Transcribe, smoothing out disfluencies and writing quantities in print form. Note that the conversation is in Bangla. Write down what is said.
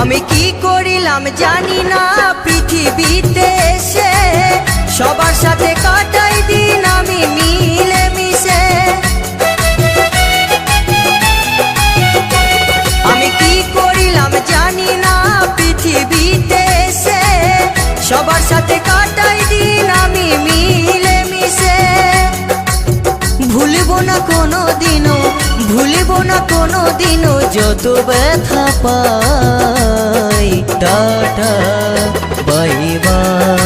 আমি কি করিলাম জানি না পৃথিবীতে এসে, সবার সাথে কাটাই দিন আমি মিলে মিশে। আমি কি করিলাম জানি না পৃথিবীতে এসে, সবার সাথে কাটাই দিন আমি মিলে মিশে। ভুলব না কোনো দিনও, ভুলব না কোনো দিনও যত ব্যথা পাই। Tata bye bye.